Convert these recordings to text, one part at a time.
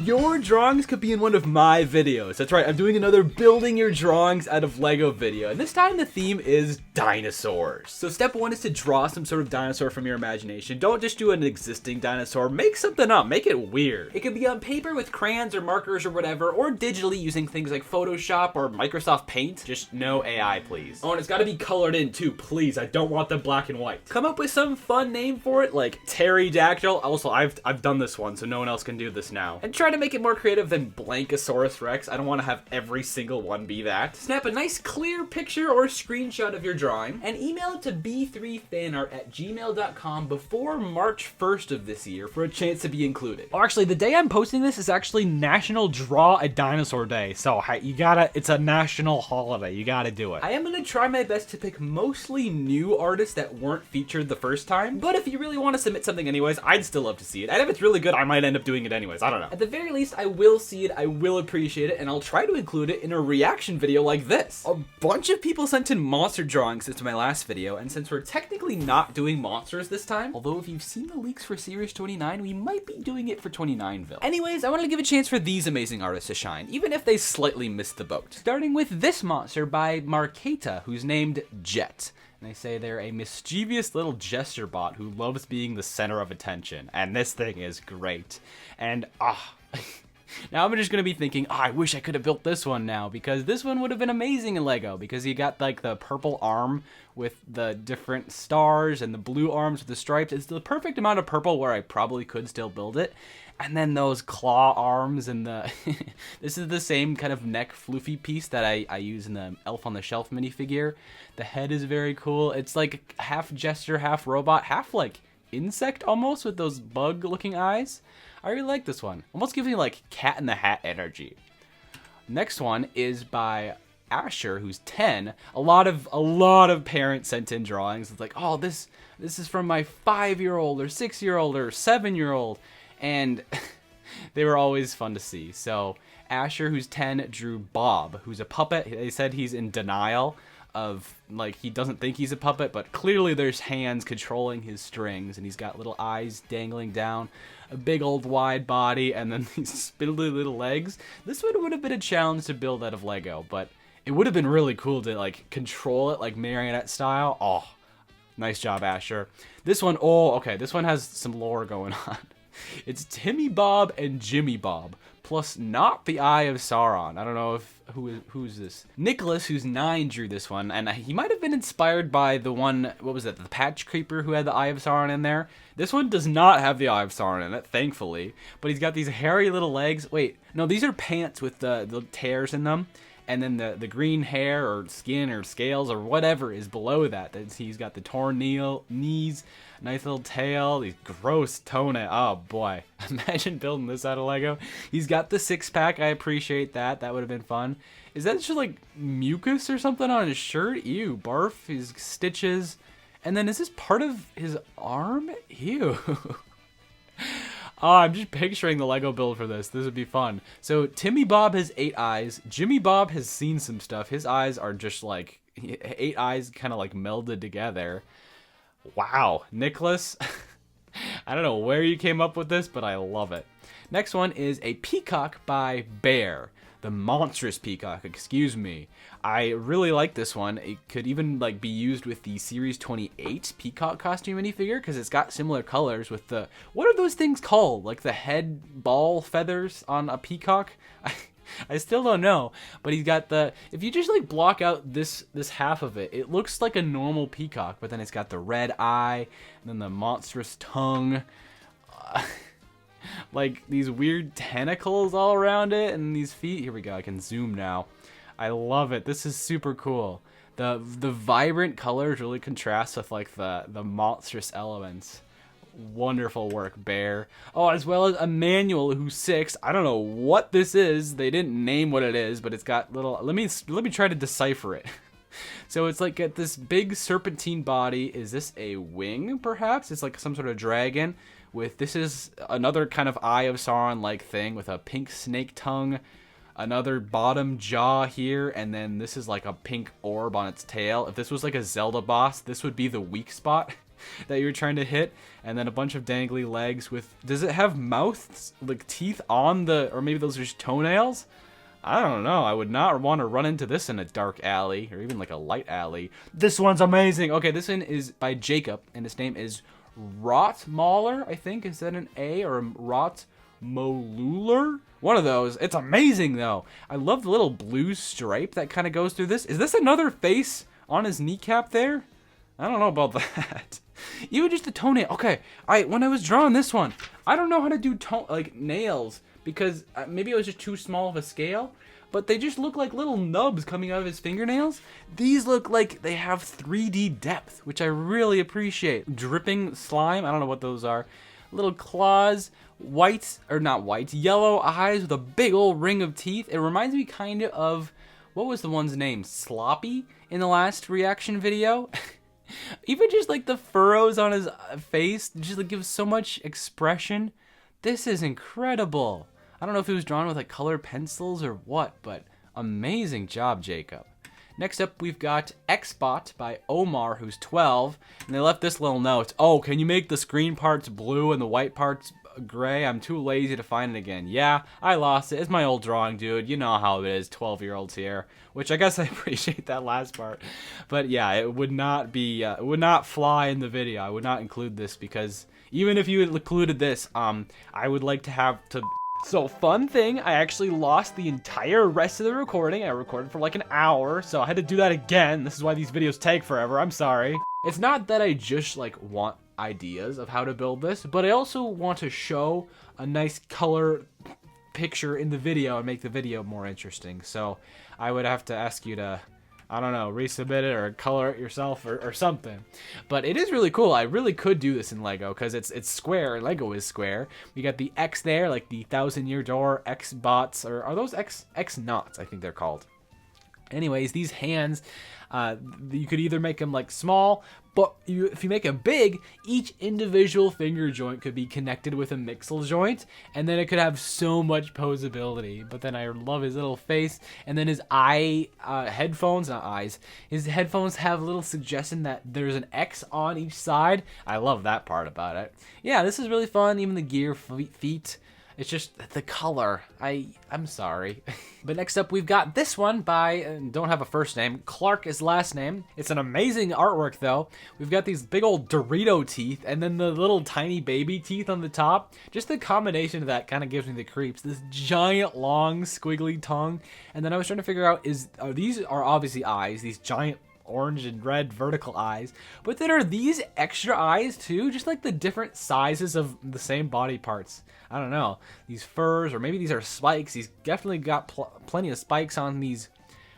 your drawings could be in one of my videos. That's right, I'm doing another building your drawings out of Lego video, and this time the theme is dinosaurs. So step one is to draw some sort of dinosaur from your imagination. Don't just do an existing dinosaur, make something up, make it weird. It could be on paper with crayons or markers or whatever, or digitally using things like Photoshop or Microsoft Paint. Just no AI, please. Oh, and it's gotta be colored in too, please. I don't want them black and white. Come up with some fun name for it, like pterodactyl. Also, I've done this one, so no one else can do this now. And try to make it more creative than Blankosaurus Rex. I don't want to have every single one be that. Snap a nice clear picture or screenshot of your drawing and email it to b3fanart@gmail.com before March 1st of this year for a chance to be included. Oh, actually, the day I'm posting this is actually National Draw a Dinosaur Day, so it's a national holiday. You gotta do it. I am gonna try my best to pick mostly new artists that weren't featured the first time, but if you really want to submit something anyways, I'd still love to see it. And if it's really good, I might end up doing it anyways. I don't know. At the very least, I will see it, I will appreciate it, and I'll try to include it in a reaction video like this. A bunch of people sent in monster drawings since my last video, and since we're technically not doing monsters this time, although if you've seen the leaks for Series 29, we might be doing it for 29ville. Anyways, I wanted to give a chance for these amazing artists to shine, even if they slightly missed the boat. Starting with this monster by Marketa, who's named Jet. And they say they're a mischievous little gesture bot who loves being the center of attention. And this thing is great. And, now I'm just going to be thinking, I wish I could have built this one now, because this one would have been amazing in Lego, because you got like the purple arm with the different stars and the blue arms with the stripes. It's the perfect amount of purple where I probably could still build it. And then those claw arms and the... This is the same kind of neck floofy piece that I use in the Elf on the Shelf minifigure. The head is very cool. It's like half gesture, half robot, half like insect almost with those bug looking eyes. I really like this one. Almost gives me like Cat in the Hat energy. Next one is by Asher, who's 10. A lot of parents sent in drawings. It's like, oh, this is from my 5-year-old or 6-year-old or 7-year-old. And they were always fun to see. So Asher, who's 10, drew Bob, who's a puppet. They said he's in denial of, like, he doesn't think he's a puppet, but clearly there's hands controlling his strings, and he's got little eyes dangling down, a big old wide body, and then these spindly little legs. This one would have been a challenge to build out of Lego, but it would have been really cool to, like, control it like marionette style. Oh, nice job, Asher. This one, oh, okay, this one has some lore going on. It's Timmy Bob and Jimmy Bob, plus not the Eye of Sauron. I don't know if who's this. Nicholas, who's 9, drew this one, and he might have been inspired by the one, what was that, the Patch Creeper who had the Eye of Sauron in there. This one does not have the Eye of Sauron in it, thankfully, but he's got these hairy little legs. Wait, no, these are pants with the tears in them. And then the green hair or skin or scales or whatever is below that. He's got the torn knees, nice little tail, these gross toenails. Oh boy, imagine building this out of Lego. He's got the 6-pack. I appreciate that. That would have been fun. Is that just like mucus or something on his shirt? Ew, barf, his stitches. And then is this part of his arm? Ew. Oh, I'm just picturing the Lego build for this. This would be fun. So Timmy Bob has 8 eyes. Jimmy Bob has seen some stuff. His eyes are just like 8 eyes kind of like melded together. Wow. Nicholas, I don't know where you came up with this, but I love it. Next one is a peacock by Bear. The monstrous peacock, excuse me. I really like this one. It could even like be used with the Series 28 peacock costume minifigure, because it's got similar colors with the, what are those things called? Like the head ball feathers on a peacock? I still don't know, but he's got the, if you just like block out this half of it, it looks like a normal peacock, but then it's got the red eye, and then the monstrous tongue. Like these weird tentacles all around it and these feet. Here we go, I can zoom now. I love it. This is super cool. The vibrant colors really contrast with like the monstrous elements. Wonderful work, Bear. Oh, as well as Emmanuel, who's 6. I don't know what this is. They didn't name what it is, but it's got little, let me try to decipher it. So it's like got this big serpentine body. Is this a wing perhaps? It's like some sort of dragon. This is another kind of Eye of Sauron like thing with a pink snake tongue, another bottom jaw here, and then this is like a pink orb on its tail. If this was like a Zelda boss, this would be the weak spot. that you're trying to hit, and then a bunch of dangly legs with, does it have mouths, like teeth on the, or maybe those are just toenails? I don't know. I would not want to run into this in a dark alley, or even like a light alley. This one's amazing. Okay, this one is by Jacob, and his name is Rotmauler, I think. Is that an A, or a Rotmoluler? One of those. It's amazing, though. I love the little blue stripe that kind of goes through this. Is this another face on his kneecap there? I don't know about that. Even just the toenail. Okay, when I was drawing this one, I don't know how to do nails, because maybe it was just too small of a scale, but they just look like little nubs coming out of his fingernails. These look like they have 3D depth, which I really appreciate. Dripping slime, I don't know what those are. Little claws, yellow eyes with a big old ring of teeth. It reminds me kind of, what was the one's name? Sloppy in the last reaction video? Even just like the furrows on his face just like gives so much expression. This is incredible. I don't know if it was drawn with like colored pencils or what, but amazing job, Jacob. Next up, we've got Xbot by Omar, who's 12, and they left this little note. Oh, can you make the screen parts blue and the white parts gray? I'm too lazy to find it again. Yeah, I lost it. It's my old drawing, dude. You know how it is, 12-year-olds here. Which I guess I appreciate that last part. But yeah, it would not be, it would not fly in the video. I would not include this because even if you had included this, I would like to have to... So, fun thing, I actually lost the entire rest of the recording. I recorded for like an hour, so I had to do that again. This is why these videos take forever. I'm sorry. It's not that I just like want ideas of how to build this, but I also want to show a nice color picture in the video and make the video more interesting. So, I would have to ask you to, I don't know, resubmit it or color it yourself or something. But it is really cool. I really could do this in Lego because it's square. Lego is square. We got the X there, like the 1,000-year door, X-bots, or are those X-knots, I think they're called. Anyways, these hands, you could either make them like small, but if you make them big, each individual finger joint could be connected with a mixel joint, and then it could have so much posability. But then I love his little face, and then his headphones, not eyes, his headphones have a little suggestion that there's an X on each side. I love that part about it. Yeah, this is really fun, even the gear feet. It's just the color. I'm sorry. But next up, we've got this one by, don't have a first name, Clark is last name. It's an amazing artwork, though. We've got these big old Dorito teeth, and then the little tiny baby teeth on the top. Just the combination of that kind of gives me the creeps. This giant, long, squiggly tongue. And then I was trying to figure out, these are obviously eyes, these giant orange and red vertical eyes, but then are these extra eyes too, just like the different sizes of the same body parts. I don't know, these furs, or maybe these are spikes. He's definitely got plenty of spikes on these.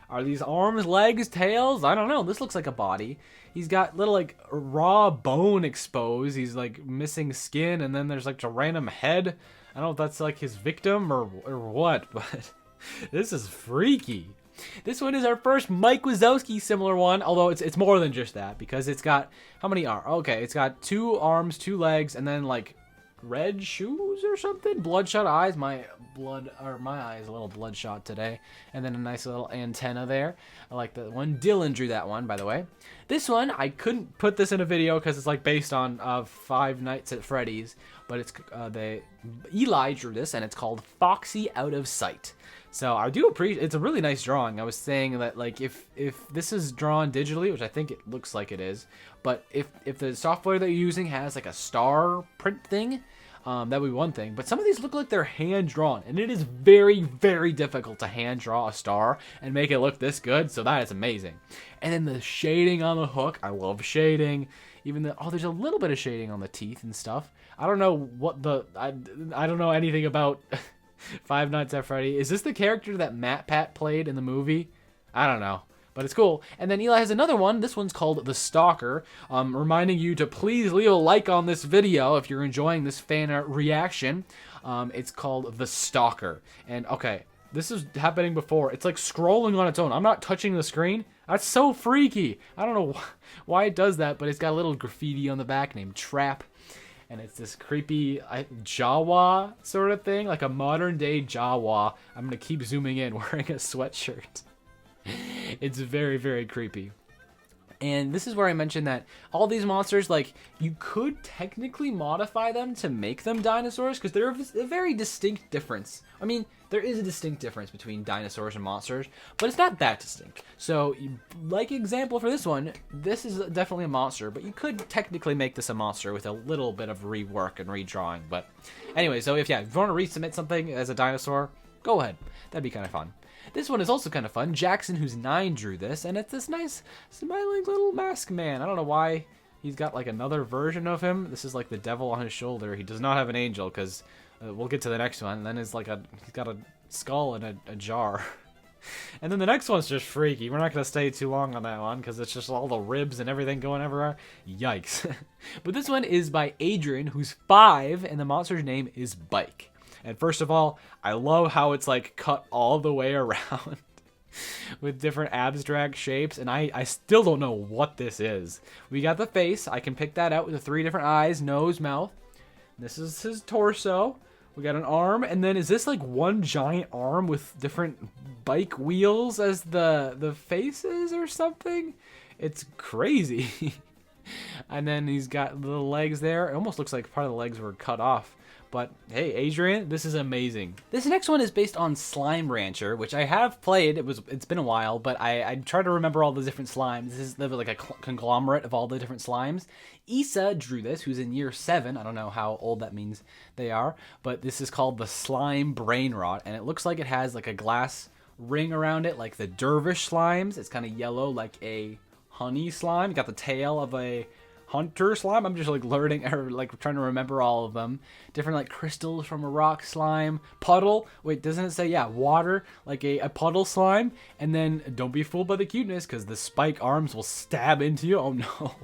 Are these arms, legs, tails? I don't know. This looks like a body. He's got little like raw bone exposed. He's like missing skin, and then there's like a random head. I don't know if that's like his victim or what, but this is freaky. This one is our first Mike Wazowski similar one, although it's more than just that, because it's got, how many arms? Okay, it's got 2 arms, 2 legs, and then like red shoes or something? Bloodshot eyes. My eye is a little bloodshot today. And then a nice little antenna there. I like that one. Dylan drew that one, by the way. This one, I couldn't put this in a video because it's like based on Five Nights at Freddy's, but it's Eli drew this, and it's called Foxy Out of Sight. So I do appreciate, it's a really nice drawing. I was saying that like if this is drawn digitally, which I think it looks like it is, but if the software that you're using has like a star print thing, that would be one thing. But some of these look like they're hand drawn, and it is very, very difficult to hand draw a star and make it look this good. So that is amazing. And then the shading on the hook, I love shading. Even there's a little bit of shading on the teeth and stuff. I don't know what I don't know anything about Five Nights at Freddy. Is this the character that Matt Pat played in the movie? I don't know, but it's cool. And then Eli has another one. This one's called The Stalker, reminding you to please leave a like on this video if you're enjoying this fan art reaction. It's called The Stalker. And okay, this is happening before. It's like scrolling on its own. I'm not touching the screen. That's so freaky. I don't know why it does that, but it's got a little graffiti on the back named Trap. And it's this creepy Jawa sort of thing, like a modern day Jawa. I'm going to keep zooming in, wearing a sweatshirt. It's very, very creepy. And this is where I mentioned that all these monsters, like, you could technically modify them to make them dinosaurs, because they're a very distinct difference. I mean, there is a distinct difference between dinosaurs and monsters, but it's not that distinct. So, like example for this one, this is definitely a monster, but you could technically make this a monster with a little bit of rework and redrawing. But anyway, so if you want to resubmit something as a dinosaur, go ahead. That'd be kind of fun. This one is also kind of fun. Jackson, who's 9, drew this, and it's this nice, smiling little mask man. I don't know why he's got like another version of him. This is like the devil on his shoulder. He does not have an angel, because we'll get to the next one. And then it's like he's got a skull in a jar. And then the next one's just freaky. We're not going to stay too long on that one, because it's just all the ribs and everything going everywhere. Yikes. But this one is by Adrian, who's 5, and the monster's name is Bike. And first of all, I love how it's like cut all the way around with different abstract shapes. And I still don't know what this is. We got the face. I can pick that out with the 3 different eyes, nose, mouth. This is his torso. We got an arm. And then is this like one giant arm with different bike wheels as the faces or something? It's crazy. And then he's got little legs there. It almost looks like part of the legs were cut off. But hey, Adrian, this is amazing. This next one is based on Slime Rancher, which I have played. It's been a while, but I try to remember all the different slimes. This is like a conglomerate of all the different slimes. Issa drew this, who's in year 7. I don't know how old that means they are, but this is called the Slime Brain Rot, and it looks like it has like a glass ring around it, like the Dervish slimes. It's kind of yellow, like a honey slime. You got the tail of a hunter slime. I'm just like learning or like trying to remember all of them. Different like crystals from a rock slime. Puddle. Wait, doesn't it say, yeah, water, like a puddle slime. And then don't be fooled by the cuteness, because the spike arms will stab into you. Oh no.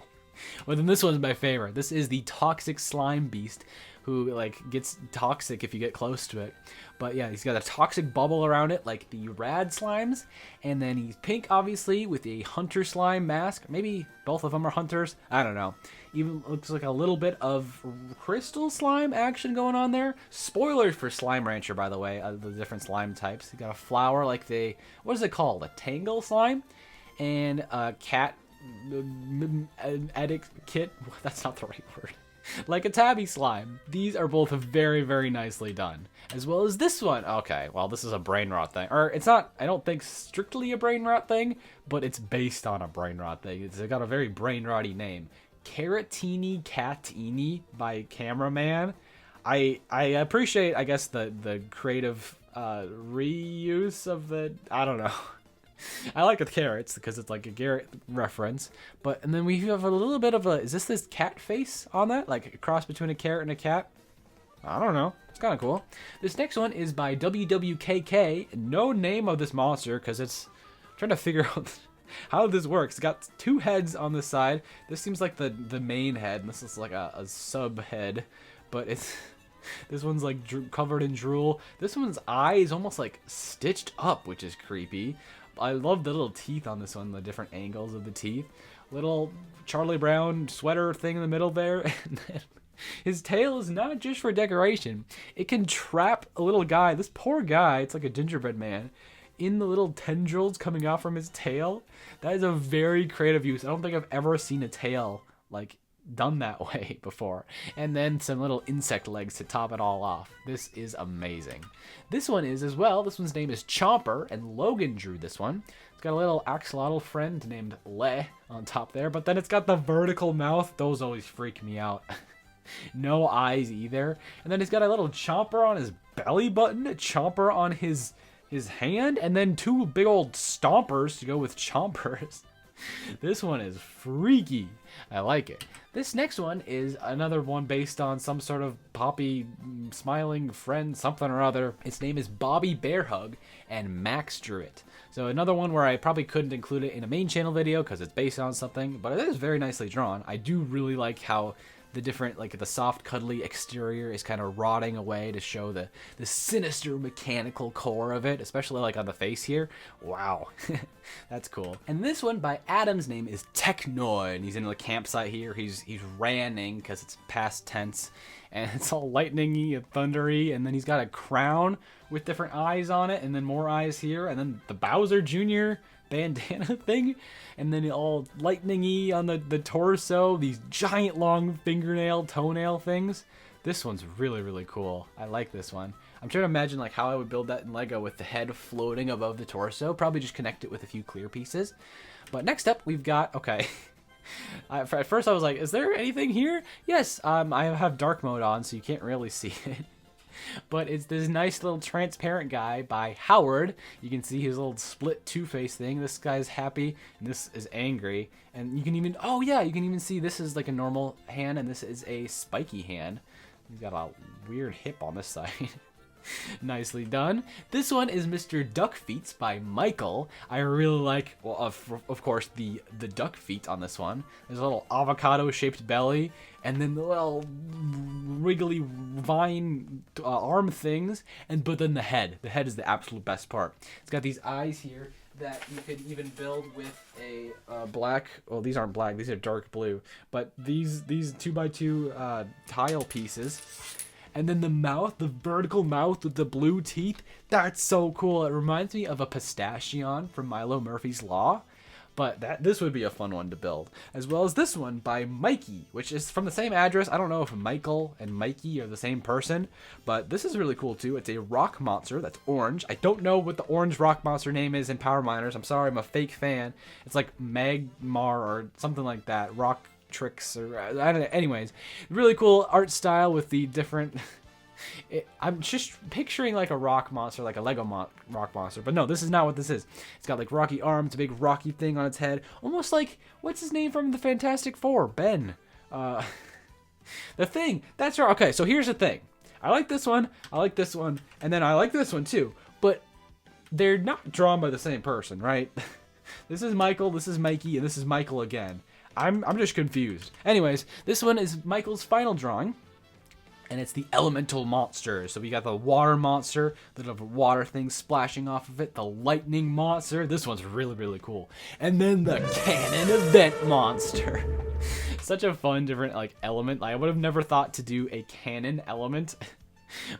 Well, then this one's my favorite. This is the Toxic Slime Beast, who like gets toxic if you get close to it. But yeah, he's got a toxic bubble around it like the rad slimes. And then he's pink, obviously, with a hunter slime mask. Maybe both of them are hunters. I don't know. Even looks like a little bit of crystal slime action going on there. Spoilers for Slime Rancher, by the way, the different slime types. You got a flower like what is it called? A tangle slime? And a cat addict kit. That's not the right word. Like a tabby slime. These are both very, very nicely done. As well as this one. Okay, well, this is a brain rot thing. Or it's not, I don't think, strictly a brain rot thing, but it's based on a brain rot thing. It's got a very brain rotty name. Caratini Catini by Cameraman. I appreciate, I guess, the creative reuse of the, I don't know. I like the carrots because it's like a Garrett reference, and then we have a little bit of is this cat face on that? Like a cross between a carrot and a cat? I don't know. It's kind of cool. This next one is by WWKK. No name of this monster because it's trying to figure out how this works. It's got 2 heads on this side. This seems like the main head, and this is like a sub head, but it's this one's like covered in drool. This one's eye is almost like stitched up, which is creepy. I love the little teeth on this one, the different angles of the teeth. Little Charlie Brown sweater thing in the middle there. And then his tail is not just for decoration. It can trap a little guy. This poor guy, it's like a gingerbread man, in the little tendrils coming off from his tail. That is a very creative use. I don't think I've ever seen a tail like done that way before. And then some little insect legs to top it all off. This is amazing. This one is as well. This one's name is Chomper, and Logan drew this one. It's got a little axolotl friend named Le on top there, but then it's got the vertical mouth. Those always freak me out. No eyes either. And then he's got a little chomper on his belly button, a chomper on his hand, and then 2 big old stompers to go with chompers. This one is freaky. I like it. This next one is another one based on some sort of poppy smiling friend something or other. Its name is Bobby Bearhug, and Max drew it. So another one where I probably couldn't include it in a main channel video because it's based on something, but it is very nicely drawn. I do really like how the different, like the soft cuddly exterior is kind of rotting away to show the sinister mechanical core of it, especially like on the face here. Wow. That's cool. And this one by Adam's name is Technoid, and he's in the campsite here. He's ranning because it's past tense, and it's all lightningy and thundery, and then he's got a crown with different eyes on it, and then more eyes here, and then the Bowser Jr. bandana thing, and then all lightningy on the torso, these giant long toenail things. This one's really, really cool. I like this one. I'm trying to imagine like how I would build that in Lego with the head floating above the torso. Probably just connect it with a few clear pieces. But next up, we've got, okay. At first I was like, is there anything here? Yes, I have dark mode on, so you can't really see it. But it's this nice little transparent guy by Howard. You can see his little split two-face thing. This guy's happy, and this is angry. And you can even, oh yeah, you can even see this is like a normal hand, and this is a spiky hand. He's got a weird hip on this side. Nicely done. This one is Mr. Duck Feet by Michael. I really like, well, of course, the duck feet on this one. There's a little avocado-shaped belly, and then the little wriggly vine arm things, but then the head. The head is the absolute best part. It's got these eyes here that you could even build with a black, well, these aren't black, these are dark blue, but these 2x2 tile pieces. And then the mouth, the vertical mouth with the blue teeth, that's so cool. It reminds me of a pistachion from Milo Murphy's Law. But this would be a fun one to build. As well as this one by Mikey, which is from the same address. I don't know if Michael and Mikey are the same person, but this is really cool too. It's a rock monster that's orange. I don't know what the orange rock monster name is in Power Miners. I'm sorry, I'm a fake fan. It's like Magmar or something like that. Rock tricks or I don't know. Anyways, really cool art style with the different I'm just picturing like a rock monster, like a Lego rock monster, but no, this is not what this is. It's got like rocky arms, a big rocky thing on its head, almost like, what's his name from the Fantastic Four? Ben. The Thing. That's right. Okay, so here's the thing. I like this one, and then I like this one too, but they're not drawn by the same person, right? This is Michael, this is Mikey, and this is Michael again. I'm just confused. Anyways, this one is Michael's final drawing, and it's the elemental monster. So we got the water monster, the little water thing splashing off of it, the lightning monster. This one's really, really cool. And then the cannon event monster. Such a fun, different like element. I would have never thought to do a cannon element,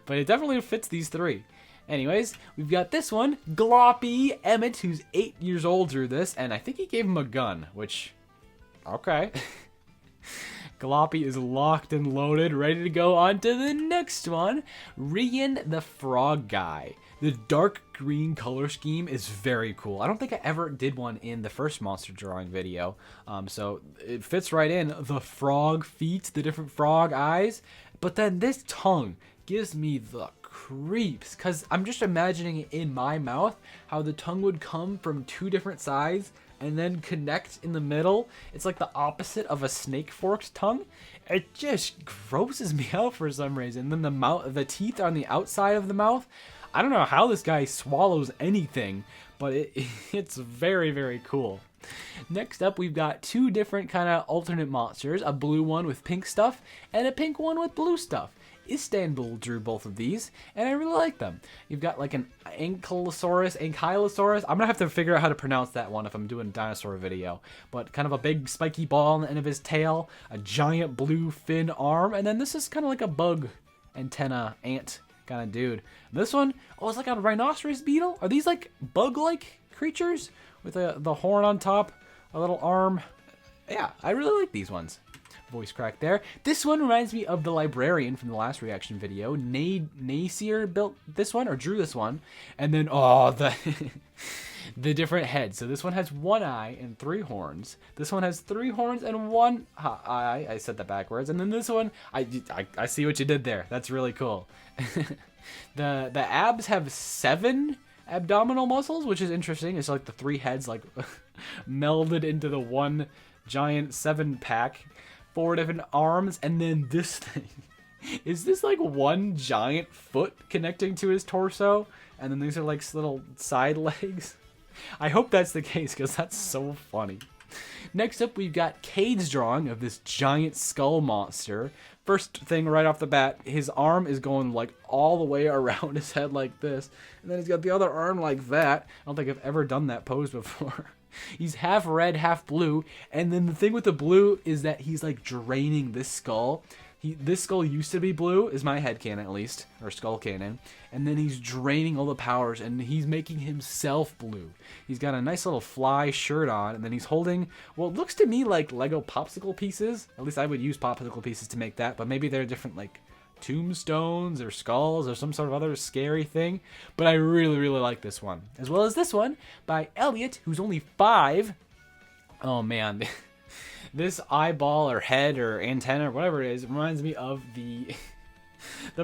but it definitely fits these three. Anyways, we've got this one, Gloppy Emmett, who's 8 years old, drew this, and I think he gave him a gun, which, okay. Gloppy is locked and loaded, ready to go on to the next one, Rian the Frog Guy. The dark green color scheme is very cool. I don't think I ever did one in the first monster drawing video, so it fits right in. The frog feet, the different frog eyes, but then this tongue gives me the creeps, because I'm just imagining it in my mouth, how the tongue would come from two different sides and then connect in the middle. It's like the opposite of a snake forked tongue. It just grosses me out for some reason. And then the teeth on the outside of the mouth. I don't know how this guy swallows anything, but it's very, very cool. Next up, we've got two different kind of alternate monsters, a blue one with pink stuff and a pink one with blue stuff. Istanbul drew both of these, and I really like them. You've got like an ankylosaurus. I'm gonna have to figure out how to pronounce that one if I'm doing a dinosaur video. But kind of a big spiky ball on the end of his tail, a giant blue fin arm, and then this is kind of like a bug antenna ant kind of dude. This one, oh, it's like a rhinoceros beetle. Are these like bug-like creatures with the horn on top, a little arm? Yeah, I really like these ones. Voice crack there. This one reminds me of the librarian from the last reaction video. Nacier built this one, or drew this one. And then, oh, the different heads. So this one has one eye and three horns. This one has three horns and one eye. I said that backwards. And then this one, I see what you did there. That's really cool. The abs have 7 abdominal muscles, which is interesting. It's like the 3 heads like melded into the one giant 7-pack. 4 different arms, and then this thing. Is this like one giant foot connecting to his torso? And then these are like little side legs? I hope that's the case, because that's so funny. Next up, we've got Cade's drawing of this giant skull monster. First thing right off the bat, his arm is going like all the way around his head like this. And then he's got the other arm like that. I don't think I've ever done that pose before. He's half red, half blue, and then the thing with the blue is that he's like draining this skull. This skull used to be blue, is my headcanon at least, or skull cannon, and then he's draining all the powers, and he's making himself blue. He's got a nice little fly shirt on, and then he's holding what looks to me like Lego popsicle pieces. At least I would use popsicle pieces to make that, but maybe they're different, like tombstones or skulls or some sort of other scary thing. But I really, really like this one, as well as this one by Elliot, who's only 5. Oh man. This eyeball or head or antenna or whatever it is reminds me of the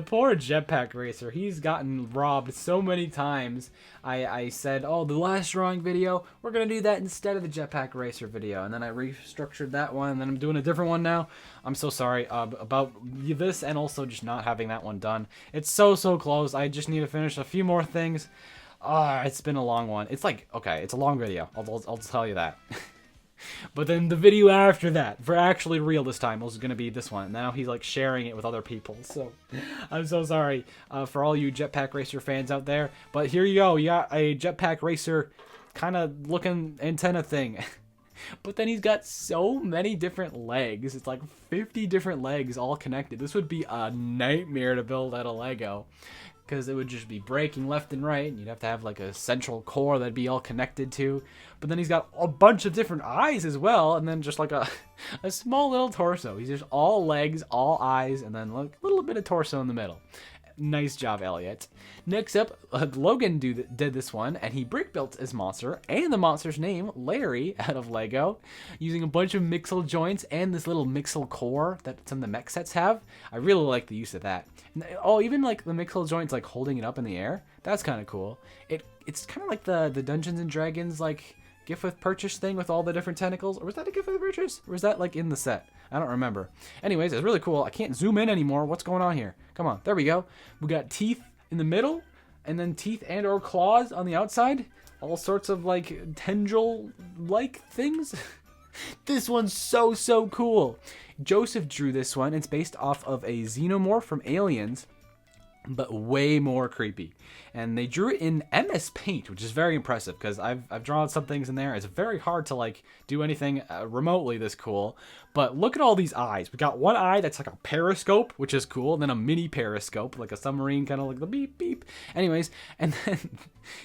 poor jetpack racer. He's gotten robbed so many times. I said, oh, the last drawing video, we're going to do that instead of the jetpack racer video. And then I restructured that one, and then I'm doing a different one now. I'm so sorry about this and also just not having that one done. It's so close. I just need to finish a few more things. It's been a long one. It's like, okay, it's a long video. I'll tell you that. But then the video after that, for actually real this time, was going to be this one. Now he's like sharing it with other people. So I'm so sorry for all you Jetpack Racer fans out there. But here you go. You got a Jetpack Racer kind of looking antenna thing. But then he's got so many different legs. It's like 50 different legs all connected. This would be a nightmare to build out of Lego, because it would just be breaking left and right, and you'd have to have like a central core that'd be all connected to. But then he's got a bunch of different eyes as well, and then just like a small little torso. He's just all legs, all eyes, and then like a little bit of torso in the middle. Nice job, Elliot. Next up, Logan did this one, and he brick built his monster and the monster's name, Larry, out of Lego, using a bunch of mixel joints and this little mixel core that some of the mech sets have. I really like the use of that. Oh, even like the mixel joints, like holding it up in the air. That's kind of cool. It's kind of like the Dungeons and Dragons like gift with purchase thing with all the different tentacles. Or was that a gift with purchase? Or was that like in the set? I don't remember. Anyways, it's really cool. I can't zoom in anymore. What's going on here? Come on. There we go. We got teeth in the middle, and then teeth and or claws on the outside. All sorts of like tendril-like things. This one's so cool. Joseph drew this one. It's based off of a xenomorph from Aliens, but way more creepy. And they drew it in MS Paint, which is very impressive, because I've drawn some things in there. It's very hard to like do anything remotely this cool. But look at all these eyes. We got one eye that's like a periscope, which is cool, and then a mini periscope, like a submarine, kind of like the beep beep. Anyways, and then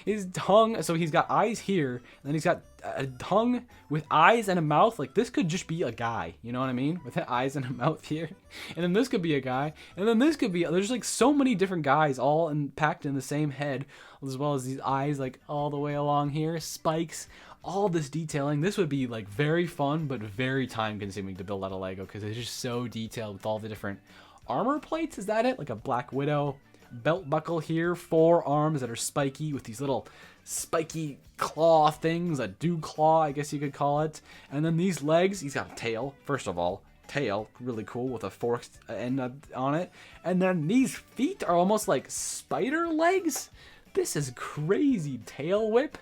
his tongue. So he's got eyes here, and then he's got a tongue with eyes and a mouth. Like this could just be a guy, you know what I mean, with eyes and a mouth here. And then this could be a guy, and then this could be. There's like so many different guys all packed in the same head, as well as these eyes like all the way along here, spikes, all this detailing. This would be like very fun but very time consuming to build out of Lego, because it's just so detailed with all the different armor plates. Is that it? Like a Black Widow belt buckle here, 4 arms that are spiky with these little spiky claw things, a dew claw I guess you could call it. And then these legs, he's got a tail. First of all, tail, really cool, with a forked end on it. And then these feet are almost like spider legs. This is crazy. Tail whip.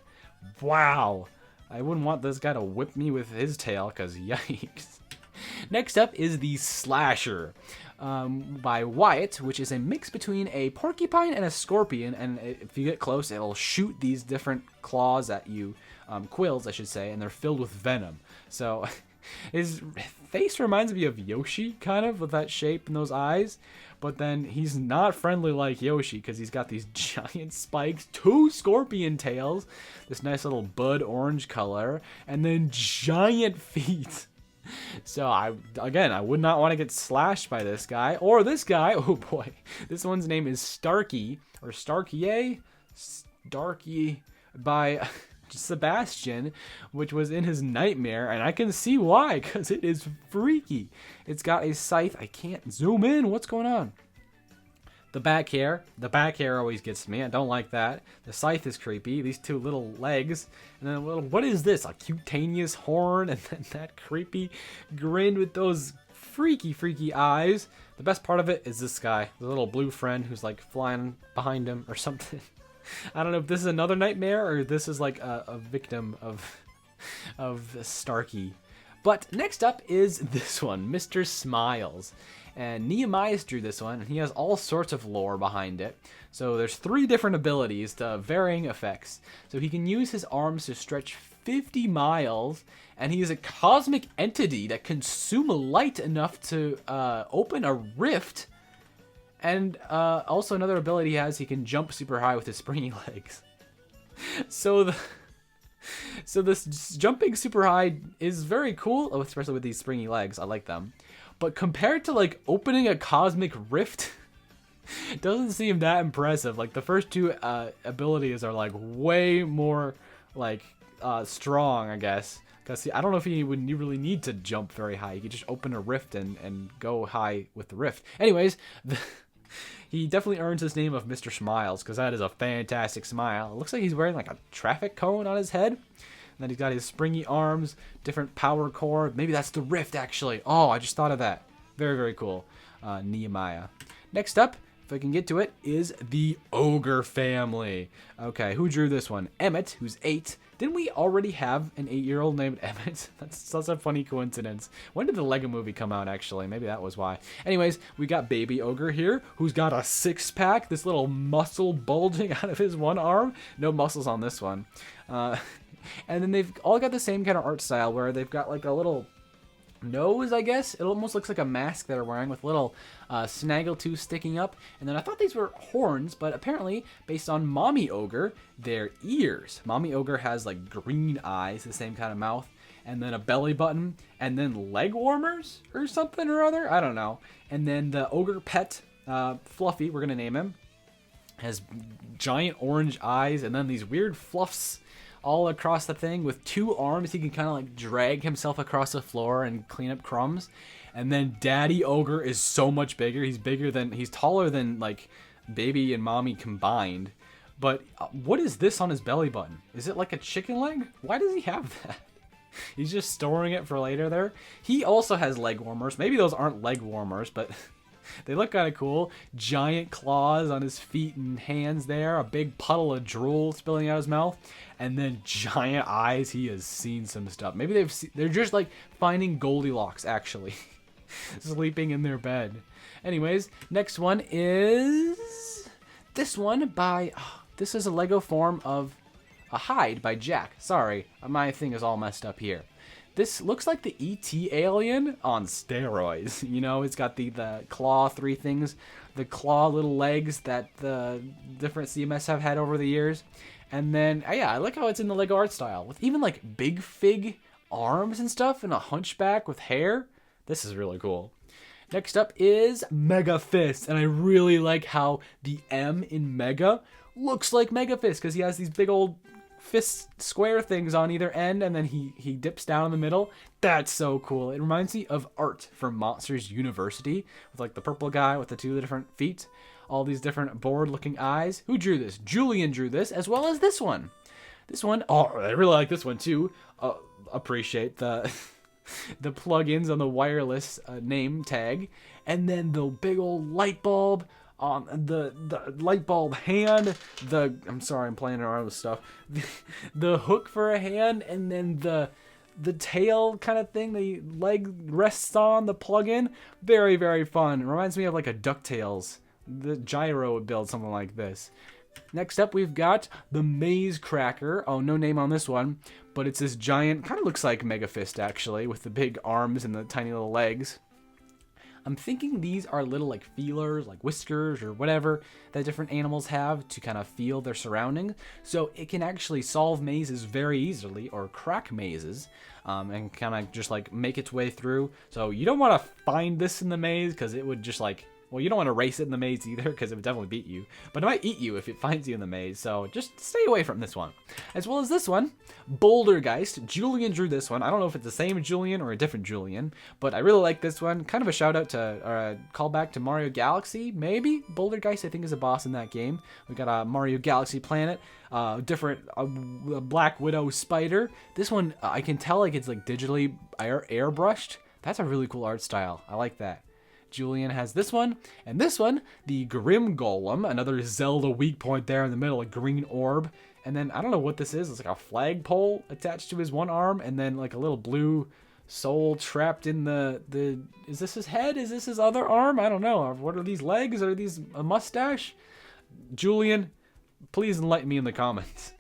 Wow. I wouldn't want this guy to whip me with his tail, because yikes. Next up is the Slasher by Wyatt, which is a mix between a porcupine and a scorpion. And if you get close, it'll shoot these different claws at you, quills I should say, and they're filled with venom. So his face reminds me of Yoshi, kind of, with that shape and those eyes. But then he's not friendly like Yoshi, because he's got these giant spikes, 2 scorpion tails, this nice little bud orange color, and then giant feet. So I would not want to get slashed by this guy or this guy. Oh boy, this one's name is Starkey, or Starkey by Sebastian, which was in his nightmare, and I can see why, because it is freaky. It's got a scythe. I can't zoom in. What's going on? The back hair always gets me. I don't like that. The scythe is creepy. These 2 little legs, and then what is this? A cutaneous horn, and then that creepy grin with those freaky eyes. The best part of it is this guy, the little blue friend who's like flying behind him or something. I don't know if this is another nightmare or this is like a victim of Starkey. But next up is this one, Mr. Smiles. And Nehemiah drew this one, and he has all sorts of lore behind it. So there's 3 different abilities to varying effects. So he can use his arms to stretch 50 miles, and he is a cosmic entity that consume light enough to open a rift. And also another ability he has, he can jump super high with his springy legs. So this jumping super high is very cool, especially with these springy legs. I like them. But compared to like opening a cosmic rift, it doesn't seem that impressive. Like the first 2 abilities are like way more like strong, I guess. Because I don't know if he would really need to jump very high. He could just open a rift and go high with the rift. Anyways, he definitely earns his name of Mr. Smiles, because that is a fantastic smile. It looks like he's wearing like a traffic cone on his head. And then he's got his springy arms, different power core. Maybe that's the rift, actually. Oh, I just thought of that. Very, very cool. Nehemiah. Next up, if I can get to it, is the Ogre family. Okay, who drew this one? Emmett, who's 8. Didn't we already have an 8-year-old named Emmett? That's such a funny coincidence. When did the Lego movie come out, actually? Maybe that was why. Anyways, we got baby Ogre here, who's got a 6-pack, this little muscle bulging out of his one arm. No muscles on this one. And then they've all got the same kind of art style, where they've got like a little nose, I guess. It almost looks like a mask they're wearing with little snaggletooth sticking up. And then I thought these were horns, but apparently, based on Mommy Ogre, they're ears. Mommy Ogre has like green eyes, the same kind of mouth, and then a belly button, and then leg warmers or something or other. I don't know. And then the Ogre pet, Fluffy, we're going to name him, has giant orange eyes, and then these weird fluffs all across the thing with 2 arms. He can kind of like drag himself across the floor and clean up crumbs. And then Daddy Ogre is so much bigger. He's taller than like baby and mommy combined. But what is this on his belly button? Is it like a chicken leg? Why does he have that? He's just storing it for later there. He also has leg warmers. Maybe those aren't leg warmers, but they look kind of cool. Giant claws on his feet and hands there. A big puddle of drool spilling out his mouth. And then giant eyes. He has seen some stuff. Maybe they're just like finding Goldilocks, actually. Sleeping in their bed. Anyways, next one is this one by... this is a Lego form of a hide by Jack. Sorry, my thing is all messed up here. This looks like the E.T. alien on steroids. You know, it's got the claw 3 things, the claw little legs that the different CMS have had over the years. And then, yeah, I like how it's in the Lego art style, with even like big fig arms and stuff, and a hunchback with hair. This is really cool. Next up is Mega Fist, and I really like how the M in Mega looks like Mega Fist, because he has these big old fist square things on either end, and then he dips down in the middle. That's so cool. It reminds me of Art from Monsters University, with like the purple guy with the 2 different feet, all these different bored looking eyes. Who drew this? Julian drew this, as well as this one. This one, oh, I really like this one too. Appreciate the the plugins on the wireless name tag, and then the big old light bulb. The light bulb hand, I'm sorry, I'm playing around with stuff. The hook for a hand, and then the tail kind of thing the leg rests on, the plug-in. Very, very fun. It reminds me of like a DuckTales. The gyro would build something like this. Next up, we've got the Maze Cracker. Oh, no name on this one, but it's this giant, kind of looks like Mega Fist actually, with the big arms and the tiny little legs. I'm thinking these are little like feelers, like whiskers or whatever that different animals have to kind of feel their surroundings. So it can actually solve mazes very easily, or crack mazes, and kind of just like make its way through. So you don't want to find this in the maze, because it would just like, well, you don't want to race it in the maze either, because it would definitely beat you. But it might eat you if it finds you in the maze, so just stay away from this one. As well as this one, Bouldergeist. Julian drew this one. I don't know if it's the same Julian or a different Julian, but I really like this one. Kind of a shout out to, or a callback to Mario Galaxy, maybe? Bouldergeist, I think, is a boss in that game. We got a Mario Galaxy planet, a Black Widow spider. This one, I can tell like it's like digitally airbrushed. That's a really cool art style. I like that. Julian has this one, and this one, the Grim Golem, another Zelda weak point there in the middle, a green orb, and then I don't know what this is. It's like a flagpole attached to his one arm, and then like a little blue soul trapped in the is this his head? Is this his other arm? I don't know. What are these legs? Are these a mustache? Julian, please enlighten me in the comments.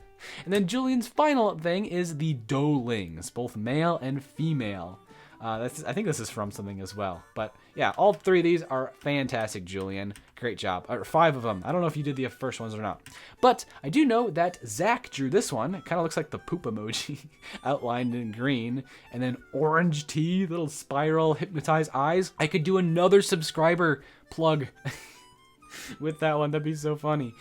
And then Julian's final thing is the doelings, both male and female. I think this is from something as well. But yeah, all 3 of these are fantastic, Julian. Great job. Or 5 of them. I don't know if you did the first ones or not. But I do know that Zach drew this one. It kind of looks like the poop emoji outlined in green. And then orange teeth, little spiral, hypnotized eyes. I could do another subscriber plug with that one. That'd be so funny.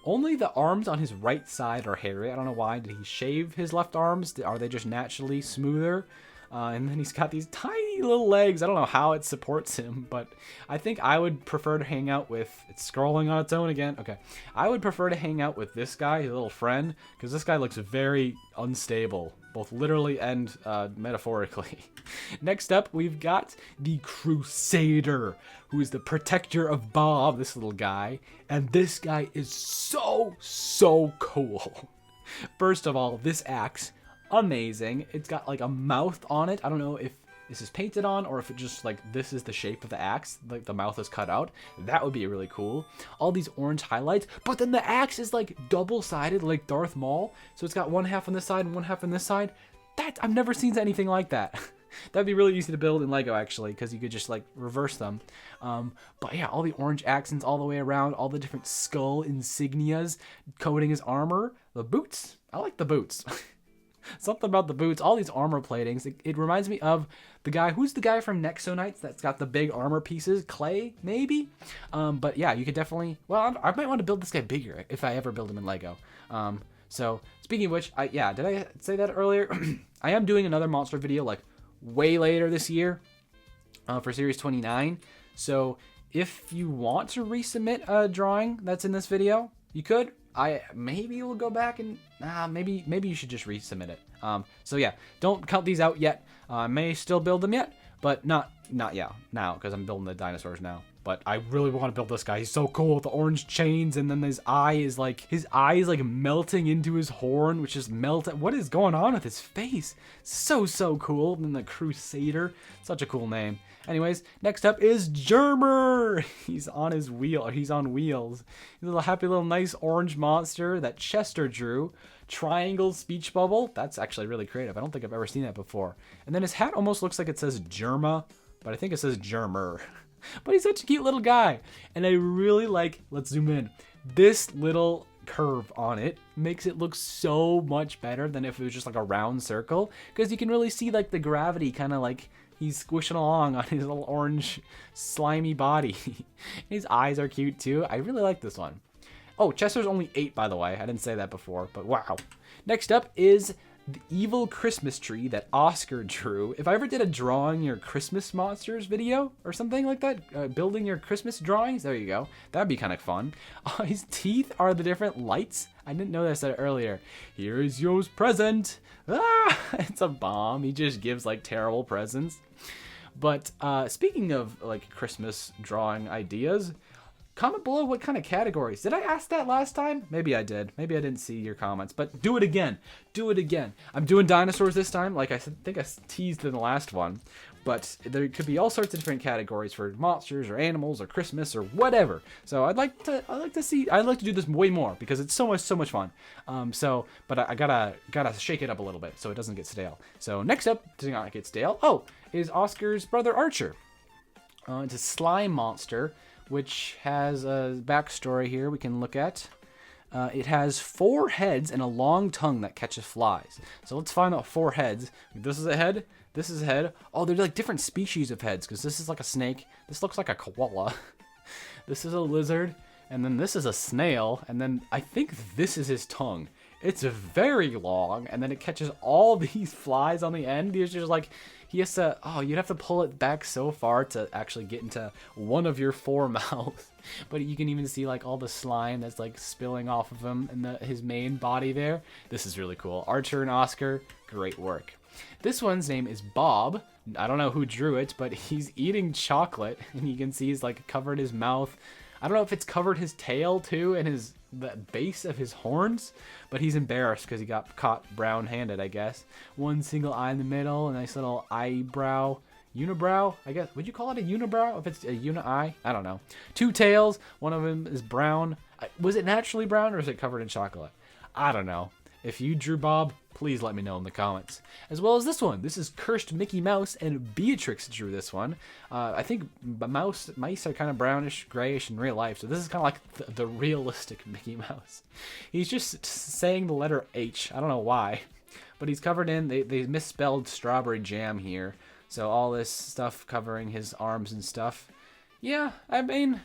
Only the arms on his right side are hairy. I don't know why. Did he shave his left arms? Are they just naturally smoother? And then he's got these tiny little legs. I don't know how it supports him, but I think I would prefer to hang out with... It's scrolling on its own again. Okay. I would prefer to hang out with this guy, his little friend, because this guy looks very unstable, both literally and metaphorically. Next up, we've got the Crusader, who is the protector of Bob, this little guy. And this guy is so cool. First of all, this axe... amazing. It's got like a mouth on it. I don't know if this is painted on or if it just like this is the shape of the axe, like the mouth is cut out. That would be really cool. All these orange highlights, but then the axe is like double-sided like Darth Maul, so it's got one half on this side and one half on this side. That I've never seen anything like that. That'd be really easy to build in Lego, actually, because you could just like reverse them. But yeah, all the orange accents all the way around, all the different skull insignias coating his armor. The boots, I like the boots. Something about the boots, all these armor platings. It reminds me of the guy, who's the guy from Nexonites that's got the big armor pieces? Clay, maybe? But yeah, you could definitely, well, I might want to build this guy bigger if I ever build him in Lego. So speaking of which, yeah, did I say that earlier? I am doing another monster video like way later this year for Series 29. So if you want to resubmit a drawing that's in this video, you could. I maybe will go back and maybe you should just resubmit it. So yeah, don't count these out yet. I may still build them yet, but not yeah now because I'm building the dinosaurs now. But I really want to build this guy. He's so cool with the orange chains, and then his eye is like melting into his horn, which is melted. What is going on with his face? So cool. And then the Crusader, such a cool name. Anyways, next up is Germer. He's on his wheel. He's on wheels. He's a little happy little nice orange monster that Chester drew. Triangle speech bubble. That's actually really creative. I don't think I've ever seen that before. And then his hat almost looks like it says Germa, but I think it says Germer. But he's such a cute little guy. And I really like, let's zoom in, this little curve on it makes it look so much better than if it was just like a round circle, because you can really see like the gravity kind of like he's squishing along on his little orange slimy body. His eyes are cute too. I really like this one. Oh, Chester's only 8, by the way. I didn't say that before, but wow. Next up is the evil Christmas tree that Oscar drew. If I ever did a drawing your Christmas monsters video or something like that, building your Christmas drawings, there you go. That'd be kind of fun. His teeth are the different lights. I didn't know that I said it earlier. Here's your present. Ah, it's a bomb. He just gives like terrible presents. But speaking of like Christmas drawing ideas, comment below what kind of categories. Did I ask that last time? Maybe I did. Maybe I didn't see your comments, but do it again. Do it again. I'm doing dinosaurs this time, like I think I teased in the last one, but there could be all sorts of different categories for monsters or animals or Christmas or whatever. So I'd like to do this way more because it's so much fun. But I gotta shake it up a little bit so it doesn't get stale. So next up, to not get stale, is Oscar's brother Archer. It's a slime monster, which has a backstory here we can look at. It has 4 heads and a long tongue that catches flies. So let's find out 4 heads. This is a head. This is a head. Oh, they're like different species of heads because this is like a snake. This looks like a koala. This is a lizard. And then this is a snail. And then I think this is his tongue. It's very long. And then it catches all these flies on the end. These are just like... He has to, you'd have to pull it back so far to actually get into one of your 4 mouths. But you can even see like all the slime that's like spilling off of him and his main body there. This is really cool. Archer and Oscar, great work. This one's name is Bob. I don't know who drew it, but he's eating chocolate. And you can see he's like covered his mouth. I don't know if it's covered his tail too and his the base of his horns, but he's embarrassed because he got caught brown-handed, I guess. One single eye in the middle, a nice little eyebrow. Unibrow, I guess. Would you call it a unibrow if it's a uni-eye? I don't know. Two tails. One of them is brown. Was it naturally brown or is it covered in chocolate? I don't know. If you drew Bob, please let me know in the comments. As well as this one. This is Cursed Mickey Mouse, and Beatrix drew this one. I think mice are kind of brownish, grayish in real life, so this is kind of like the realistic Mickey Mouse. He's just saying the letter H. I don't know why. But he's covered in, they misspelled strawberry jam here. So all this stuff covering his arms and stuff. Yeah, I mean,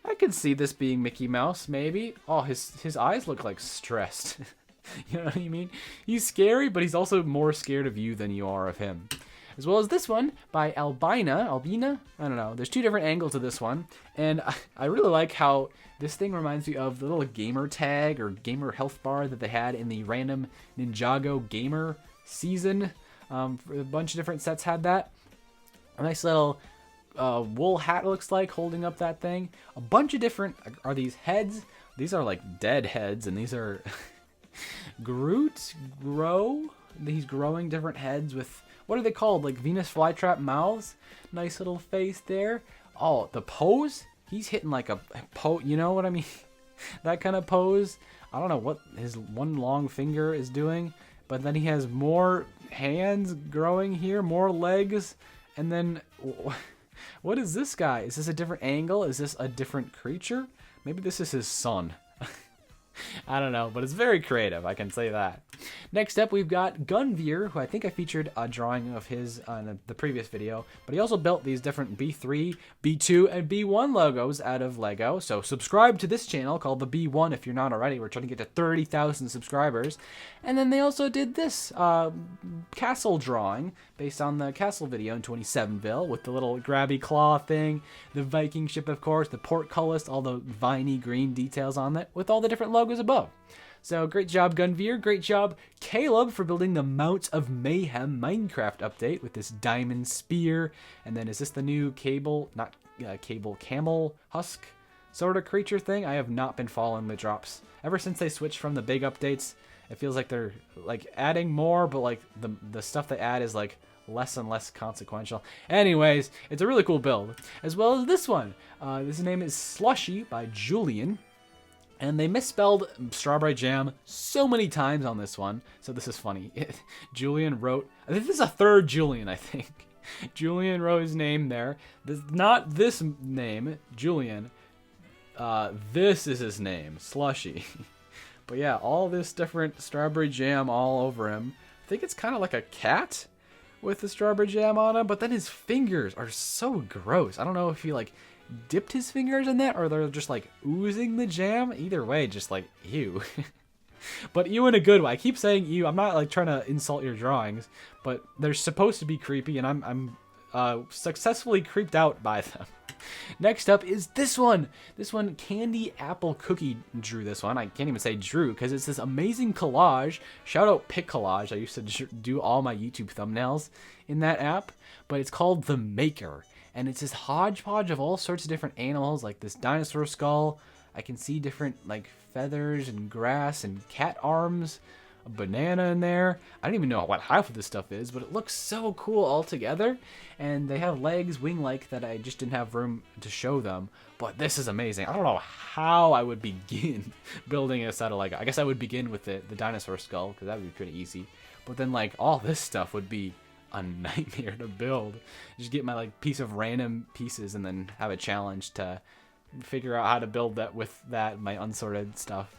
I could see this being Mickey Mouse, maybe. Oh, his eyes look like stressed. You know what I mean? He's scary, but he's also more scared of you than you are of him. As well as this one by Albina. I don't know. There's two different angles to this one. And I really like how this thing reminds me of the little gamer tag or gamer health bar that they had in the random Ninjago gamer season. A bunch of different sets had that. A nice little wool hat, looks like, holding up that thing. A bunch of different... Are these heads? These are like dead heads, and these are... He's growing different heads with... What are they called? Like Venus flytrap mouths? Nice little face there. Oh, the pose? He's hitting like a pose. You know what I mean? That kind of pose. I don't know what his one long finger is doing. But then he has more hands growing here, more legs, and then what is this guy? Is this a different angle? Is this a different creature? Maybe this is his son. I don't know, but it's very creative, I can say that. Next up, we've got Gunveer, who I think I featured a drawing of his on the previous video, but he also built these different B3, B2, and B1 logos out of Lego. So subscribe to this channel called the B1 if you're not already. We're trying to get to 30,000 subscribers. And then they also did this castle drawing based on the castle video in 27ville with the little grabby claw thing, the Viking ship, of course, the portcullis, all the viney green details on it, with all the different logos above. So great job, Gunveer. Great job, Caleb, for building the Mount of Mayhem Minecraft update with this diamond spear. And then is this the new camel husk sort of creature thing? I have not been following the drops. Ever since they switched from the big updates, it feels like they're like adding more, but like the stuff they add is like less and less consequential. Anyways, it's a really cool build. As well as this one. This name is Slushy by Julian. And they misspelled strawberry jam so many times on this one. So this is funny. Julian wrote... I think this is a third Julian, I think. Julian wrote his name there. Not this name, Julian. This is his name, Slushy. But yeah, all this different strawberry jam all over him. I think it's kind of like a cat with the strawberry jam on him. But then his fingers are so gross. I don't know if he like... dipped his fingers in that or they're just like oozing the jam. Either way, just like ew. But ew in a good way. I keep saying ew. I'm not like trying to insult your drawings, but they're supposed to be creepy and I'm successfully creeped out by them. Next up is this one. This one, Candy Apple Cookie drew this one. I can't even say drew because it's this amazing collage. Shout out Pic Collage. I used to do all my YouTube thumbnails in that app, but it's called The Maker. And it's this hodgepodge of all sorts of different animals, like this dinosaur skull. I can see different like feathers and grass and cat arms, a banana in there. I don't even know what half of this stuff is, but it looks so cool all together. And they have legs, wing-like, that I just didn't have room to show them. But this is amazing. I don't know how I would begin building a set of Lego. I guess I would begin with the dinosaur skull, because that would be pretty easy. But then like all this stuff would be a nightmare to build. Just get my like piece of random pieces and then have a challenge to figure out how to build that with that, my unsorted stuff.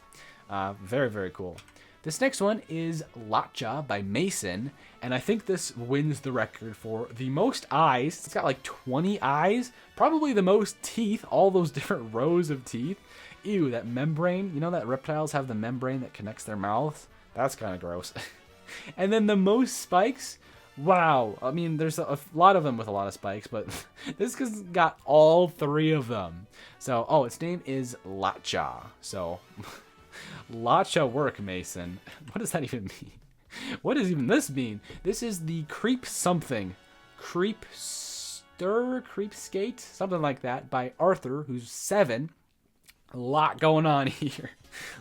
Very, very cool. This next one is Latcha by Mason, and I think this wins the record for the most eyes. It's got like 20 eyes, probably the most teeth, all those different rows of teeth. Ew, that membrane. You know that reptiles have the membrane that connects their mouths? That's kind of gross. And then the most spikes. Wow, I mean, there's a lot of them with a lot of spikes, but this has got all three of them. So, oh, its name is Latcha. So, Latcha work, Mason. What does that even mean? What does even this mean? This is the Creep Something. Creepskate, something like that, by Arthur, who's 7. A lot going on here.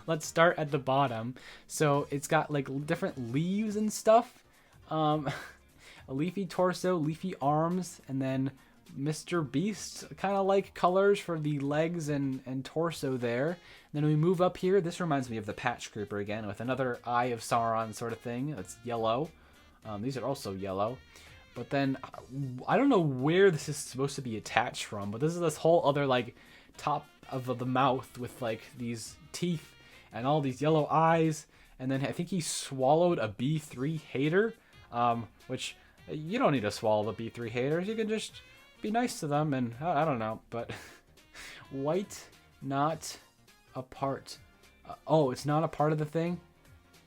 Let's start at the bottom. So it's got like different leaves and stuff. A leafy torso, leafy arms, and then Mr. Beast kind of like colors for the legs and torso there. And then we move up here. This reminds me of the Patch Creeper again, with another Eye of Sauron sort of thing. That's yellow. These are also yellow. But then I don't know where this is supposed to be attached from, but this is this whole other like top of the mouth with like these teeth and all these yellow eyes. And then I think he swallowed a B3 hater, which you don't need to swallow the B3 haters. You can just be nice to them, and I don't know, but white, not a part. Oh, it's not a part of the thing?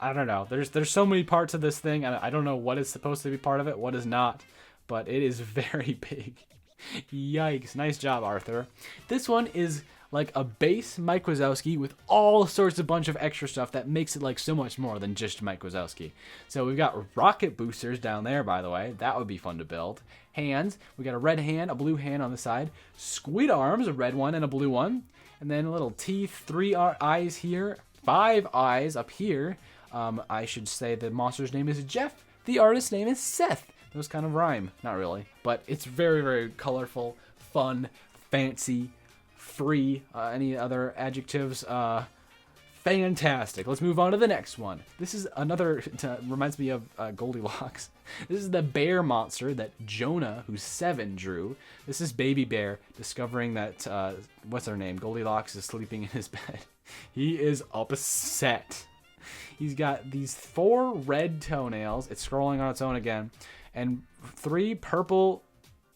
I don't know. There's so many parts of this thing, and I don't know what is supposed to be part of it, what is not, but it is very big. Yikes. Nice job, Arthur. This one is like a base Mike Wazowski with all sorts of bunch of extra stuff that makes it like so much more than just Mike Wazowski. So we've got rocket boosters down there, by the way. That would be fun to build. Hands. We got a red hand, a blue hand on the side. Squid arms, a red one and a blue one. And then little teeth, 3 eyes here, 5 eyes up here. I should say the monster's name is Jeff. The artist's name is Seth. Those kind of rhyme. Not really. But it's very, very colorful, fun, fancy, free. Any other adjectives? Fantastic. Let's move on to the next one. This is another, reminds me of Goldilocks. This is the bear monster that Jonah, who's 7, drew. This is Baby Bear discovering that, what's her name? Goldilocks is sleeping in his bed. He is upset. He's got these 4 red toenails. It's scrolling on its own again. And 3 purple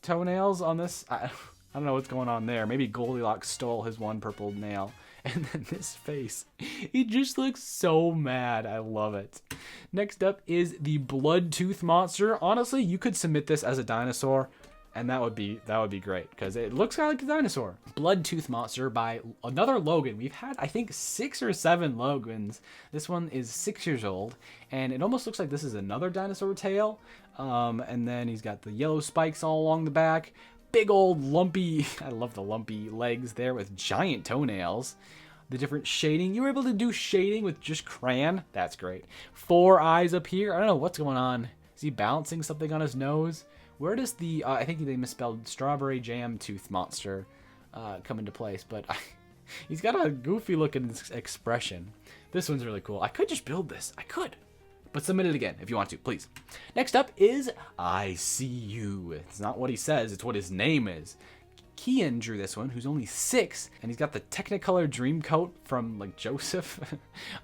toenails on this. I don't know what's going on there. Maybe Goldilocks stole his 1 purple nail. And then this face. He just looks so mad. I love it. Next up is the Bloodtooth monster. Honestly, you could submit this as a dinosaur, and that would be great because it looks kind of like a dinosaur. Bloodtooth monster by another Logan. We've had, I think, 6 or 7 Logans. This one is 6 years old, and it almost looks like this is another dinosaur tail. And then he's got the yellow spikes all along the back. Big old lumpy, I love the lumpy legs there with giant toenails. The different shading. You were able to do shading with just crayon. That's great. 4 eyes up here. I don't know what's going on. Is he balancing something on his nose? Where does the, I think they misspelled strawberry jam tooth monster come into place, but he's got a goofy looking expression. This one's really cool. I could just build this. I could. But submit it again if you want to, please. Next up is I See You. It's not what he says, it's what his name is. Kian drew this one, who's only 6, and he's got the Technicolor Dream Coat from like Joseph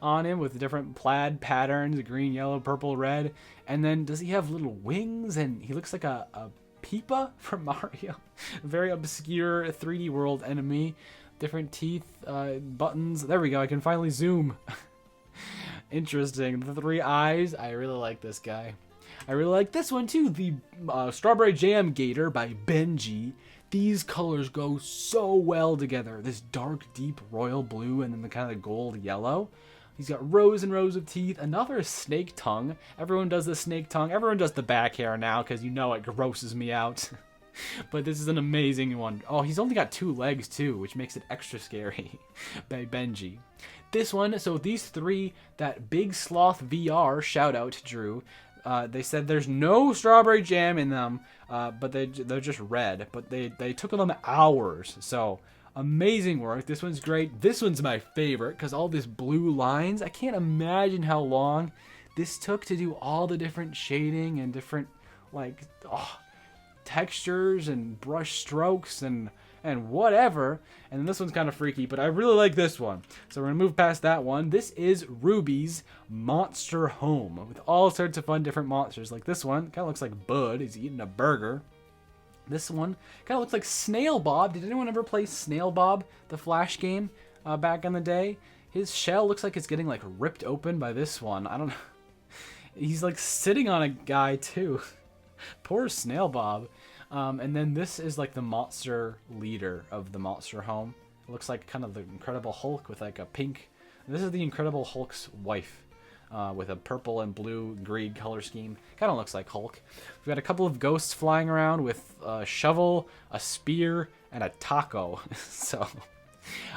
on him with different plaid patterns, green, yellow, purple, red. And then does he have little wings? And he looks like a Peepa from Mario. Very obscure 3D world enemy. Different teeth, buttons. There we go, I can finally zoom. Interesting. The 3 eyes. I really like this guy. I really like this one too. The Strawberry Jam Gator by Benji. These colors go so well together. This dark, deep royal blue and then the kind of gold yellow. He's got rows and rows of teeth. Another snake tongue. Everyone does the snake tongue. Everyone does the back hair now because you know it grosses me out. But this is an amazing one. Oh, he's only got 2 legs too, which makes it extra scary. By Benji. This one, so these 3 that Big Sloth VR shout out drew, they said there's no strawberry jam in them, but they're just red. But they took them hours. So amazing work. This one's great. This one's my favorite because all these blue lines. I can't imagine how long this took to do all the different shading and different like textures and brush strokes and whatever. And this one's kind of freaky, but I really like this one. So we're gonna move past that one. This is Ruby's Monster Home with all sorts of fun different monsters. Like this one, kind of looks like Bud. He's eating a burger. This one kind of looks like Snail Bob. Did anyone ever play Snail Bob, the Flash game back in the day? His shell looks like it's getting like ripped open by this one. I don't know. He's like sitting on a guy too. Poor Snail Bob. And then this is like the monster leader of the Monster Home. It looks like kind of the Incredible Hulk with like a pink. This is the Incredible Hulk's wife with a purple and blue green color scheme. Kind of looks like Hulk. We've got a couple of ghosts flying around with a shovel, a spear, and a taco. So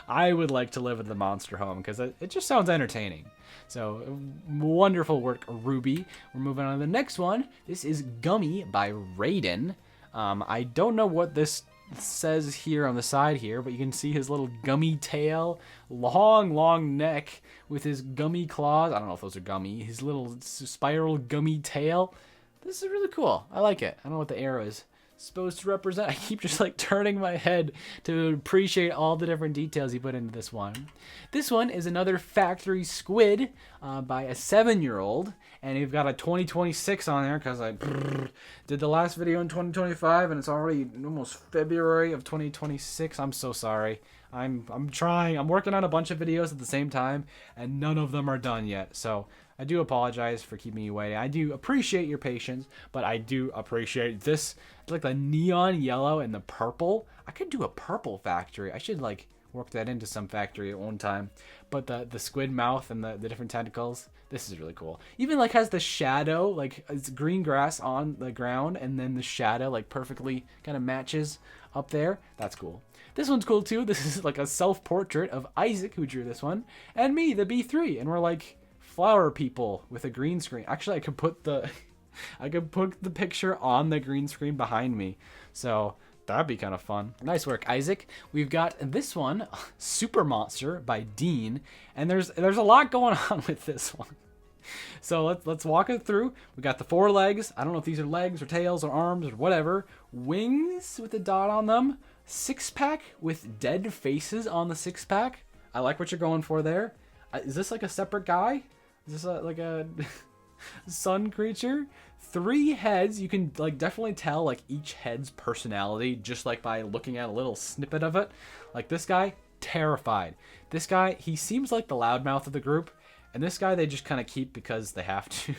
I would like to live in the monster home because it just sounds entertaining. So wonderful work, Ruby. We're moving on to the next one. This is Gummy by Raiden. I don't know what this says here on the side here, but you can see his little gummy tail, long neck with his gummy claws. I don't know if those are gummy. His little spiral gummy tail. This is really cool. I like it. I don't know what the arrow is supposed to represent. I keep just like turning my head to appreciate all the different details he put into this one. This one is another factory squid by a 7-year-old, and you've got a 2026 on there because I did the last video in 2025 and it's already almost February of 2026. I'm so sorry. I'm trying. I'm working on a bunch of videos at the same time and none of them are done yet. So I do apologize for keeping you waiting. I do appreciate your patience, but I do appreciate this. It's like the neon yellow and the purple. I could do a purple factory. I should like work that into some factory at one time. But the squid mouth and the different tentacles, this is really cool. Even like has the shadow, like it's green grass on the ground and then the shadow like perfectly kind of matches up there. That's cool. This one's cool too. This is like a self-portrait of Isaac, who drew this one, and me, the B3, and we're like flower people with a green screen. Actually, I could put the picture on the green screen behind me. So that'd be kind of fun. Nice work, Isaac. We've got this one, Super Monster by Dean, and there's a lot going on with this one. So let's walk it through. We got the 4 legs. I don't know if these are legs or tails or arms or whatever. Wings with a dot on them. 6-pack with dead faces on the 6-pack. I like what you're going for there. Is this like a separate guy? Is this like a sun creature? 3 heads. You can like definitely tell like each head's personality just like by looking at a little snippet of it. Like this guy, terrified. This guy, he seems like the loudmouth of the group. And this guy they just kind of keep because they have to.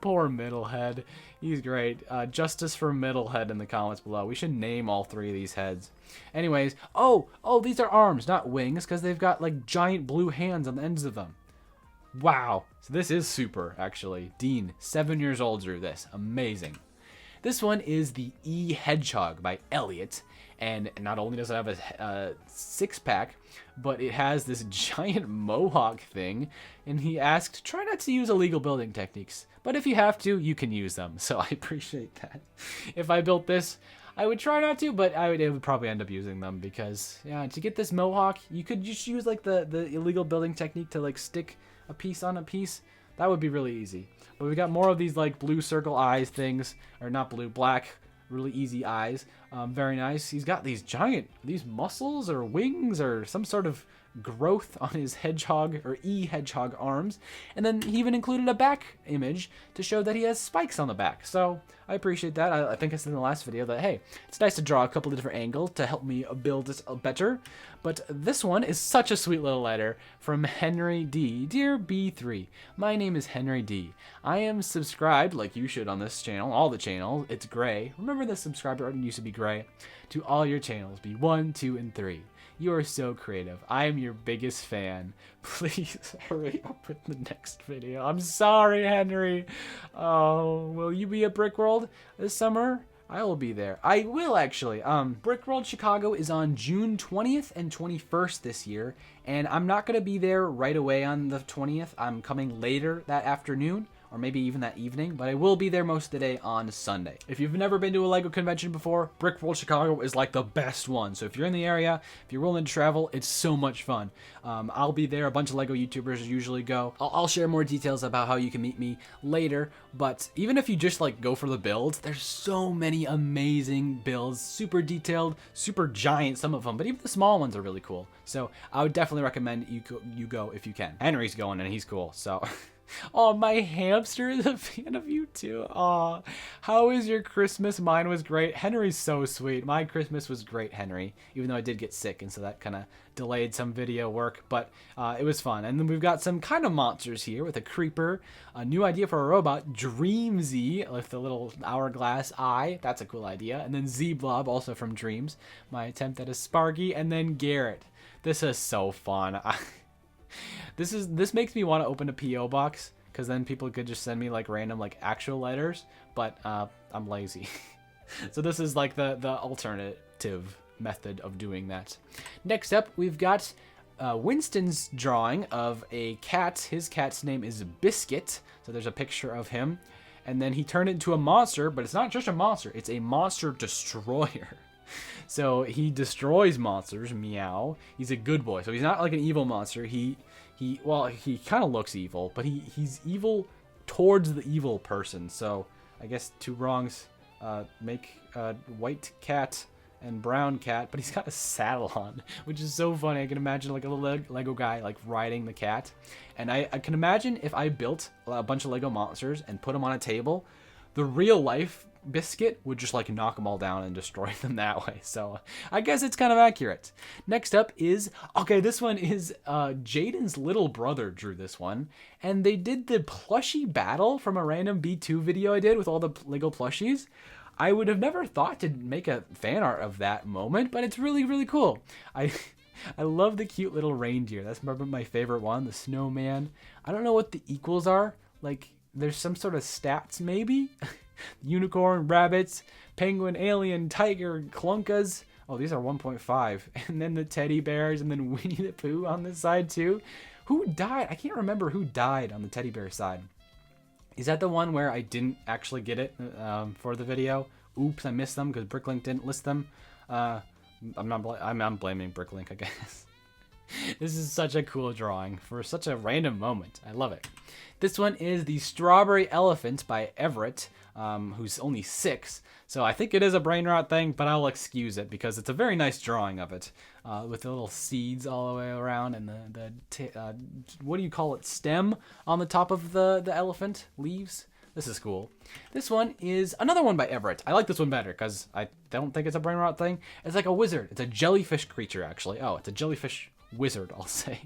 Poor Middlehead. He's great. Justice for Middlehead in the comments below. We should name all 3 of these heads. Anyways, oh, these are arms, not wings, because they've got like giant blue hands on the ends of them. Wow. So this is super, actually. Dean, 7 years old, drew this. Amazing. This one is the E Hedgehog by Elliot. And not only does it have a 6-pack, but it has this giant mohawk thing. And he asked, try not to use illegal building techniques. But if you have to, you can use them. So I appreciate that. If I built this, I would try not to, but I would probably end up using them. Because, yeah, to get this mohawk, you could just use like the illegal building technique to like stick a piece on a piece. That would be really easy. But we got more of these like blue circle eyes things. Or not blue, black. Really easy eyes. Very nice. He's got these muscles or wings or some sort of growth on his hedgehog or hedgehog arms. And then he even included a back image to show that he has spikes on the back. So I appreciate that. I think I said in the last video that, hey, it's nice to draw a couple of different angles to help me build this better. But this one is such a sweet little letter from Henry D. Dear B3, my name is Henry D. I am subscribed, like you should on this channel, all the channels. It's gray. Remember the subscriber button used to be gray? To all your channels, B1, 2, and 3. You are so creative. I am your biggest fan. Please hurry up with the next video. I'm sorry, Henry. Oh, will you be at Brickworld this summer? I will be there. I will actually. Brickworld Chicago is on June 20th and 21st this year, and I'm not going to be there right away on the 20th. I'm coming later that afternoon, or maybe even that evening, but I will be there most of the day on Sunday. If you've never been to a LEGO convention before, Brickworld Chicago is like the best one. So if you're in the area, if you're willing to travel, it's so much fun. I'll be there. A bunch of LEGO YouTubers usually go. I'll share more details about how you can meet me later, but even if you just like go for the builds, there's so many amazing builds, super detailed, super giant, some of them, but even the small ones are really cool. So I would definitely recommend you go if you can. Henry's going and he's cool, so... Oh, my hamster is a fan of you too. Oh, how is your Christmas? Mine was great. Henry's so sweet. My Christmas was great, Henry, even though I did get sick, and so that kind of delayed some video work, but it was fun. And then we've got some kind of monsters here with a creeper, a new idea for a robot, Dreamzy with the little hourglass eye. That's a cool idea. And then Z-Blob, also from Dreams. My attempt at a Sparky, and then Garrett. This is so fun. This makes me want to open a P.O. box, because then people could just send me like random like actual letters, but I'm lazy. So this is like the alternative method of doing that. Next up, we've got Winston's drawing of a cat. His cat's name is Biscuit. So there's a picture of him. And then he turned it into a monster, but it's not just a monster. It's a monster destroyer. So he destroys monsters, meow. He's a good boy. So he's not like an evil monster. He kind of looks evil, but he's evil towards the evil person. So I guess two wrongs make white cat and brown cat, but he's got a saddle on, which is so funny. I can imagine like a little Lego guy like riding the cat. And I can imagine if I built a bunch of Lego monsters and put them on a table, the real life Biscuit would just like knock them all down and destroy them that way. So I guess it's kind of accurate. Next up is, okay, this one is Jaden's little brother drew this one, and they did the plushie battle from a random B2 video I did with all the Lego plushies. I would have never thought to make a fan art of that moment, but it's really, really cool. I love the cute little reindeer. That's probably my favorite one, the snowman. I don't know what the equals are. Like, there's some sort of stats, maybe? Unicorn, rabbits, penguin, alien, tiger, clunkas. Oh, these are 1.5. And then the teddy bears, and then Winnie the Pooh on this side, too. Who died? I can't remember who died on the teddy bear side. Is that the one where I didn't actually get it for the video? Oops, I missed them because Bricklink didn't list them. I'm blaming Bricklink, I guess. This is such a cool drawing for such a random moment. I love it. This one is the Strawberry Elephant by Everett, who's only 6. So I think it is a brain rot thing, but I'll excuse it because it's a very nice drawing of it, with the little seeds all the way around and the what do you call it, stem on the top of the elephant, leaves. This is cool. This one is another one by Everett. I like this one better because I don't think it's a brain rot thing. It's like a wizard. It's a jellyfish creature, actually. Oh, it's a jellyfish wizard, I'll say.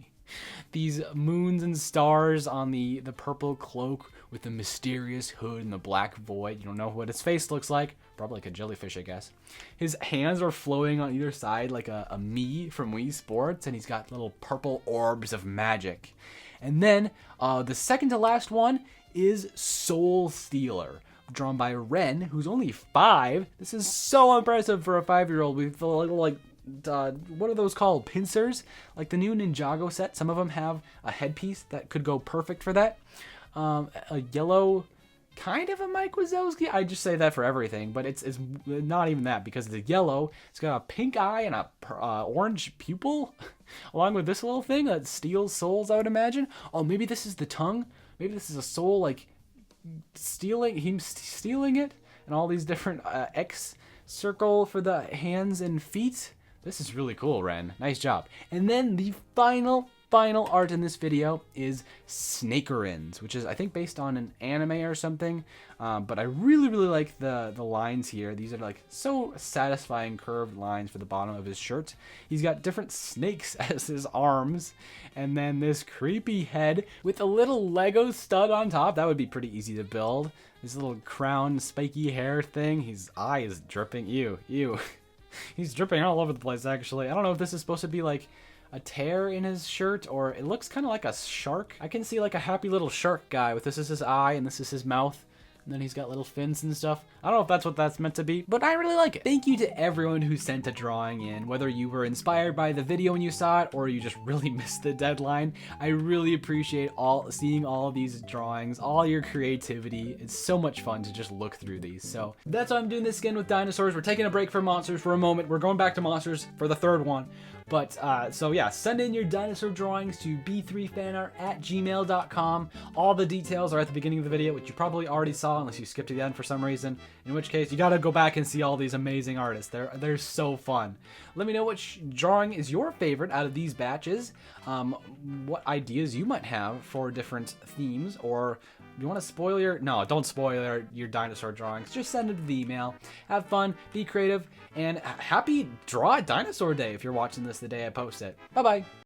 These moons and stars on the purple cloak with the mysterious hood and the black void. You don't know what his face looks like. Probably like a jellyfish, I guess. His hands are flowing on either side like a Mii from Wii Sports, and he's got little purple orbs of magic. And then the second to last one is Soul Stealer, drawn by Ren, who's only 5. This is so impressive for a 5-year-old with the little, like, what are those called? Pincers? Like the new Ninjago set. Some of them have a headpiece that could go perfect for that. A yellow, kind of a Mike Wazowski. I just say that for everything, but it's not even that because it's yellow. It's got a pink eye and a orange pupil, along with this little thing that steals souls, I would imagine. Oh, maybe this is the tongue. Maybe this is a soul, like, stealing it, and all these different X circle for the hands and feet. This is really cool, Ren. Nice job. And then the final art in this video is Snakerins, which is, I think, based on an anime or something. But I really, really like the lines here. These are like so satisfying curved lines for the bottom of his shirt. He's got different snakes as his arms. And then this creepy head with a little Lego stud on top. That would be pretty easy to build. This little crown spiky hair thing. His eye is dripping. Ew. He's dripping all over the place, actually. I don't know if this is supposed to be like a tear in his shirt, or it looks kind of like a shark. I can see like a happy little shark guy with this is his eye and this is his mouth. And then he's got little fins and stuff. I don't know if that's what that's meant to be, but I really like it. Thank you to everyone who sent a drawing in, whether you were inspired by the video when you saw it or you just really missed the deadline. I really appreciate seeing all of these drawings, all your creativity. It's so much fun to just look through these. So that's why I'm doing this again with dinosaurs. We're taking a break from monsters for a moment. We're going back to monsters for the 3rd one. But, so yeah, send in your dinosaur drawings to b3fanart@gmail.com. All the details are at the beginning of the video, which you probably already saw unless you skipped to the end for some reason. In which case, you gotta go back and see all these amazing artists. They're so fun. Let me know which drawing is your favorite out of these batches. What ideas you might have for different themes, or you want to spoil your... No, don't spoil your dinosaur drawings. Just send it to the email. Have fun, be creative, and happy Draw a Dinosaur Day if you're watching this the day I post it. Bye-bye.